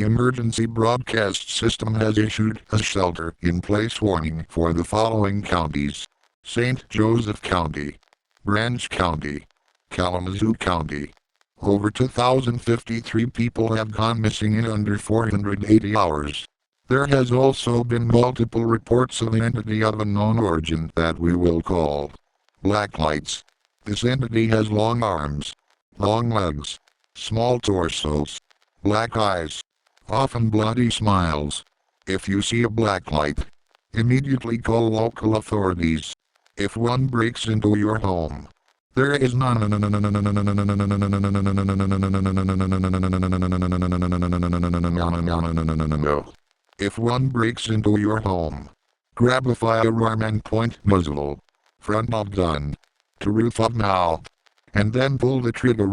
emergency broadcast system has issued a shelter-in-place warning for the following counties: St. Joseph County, Branch County, Kalamazoo County. Over 2,053 people have gone missing in under 480 hours. There has also been multiple reports of an entity of unknown origin that we will call Blacklights. This entity has long arms, long legs, small torsos, black eyes, often bloody smiles. If you see a blacklight, immediately call local authorities. If one breaks into your home, there is none. If one breaks into your home, grab a firearm and point muzzle, front of gun, to roof of mouth, and then pull the trigger.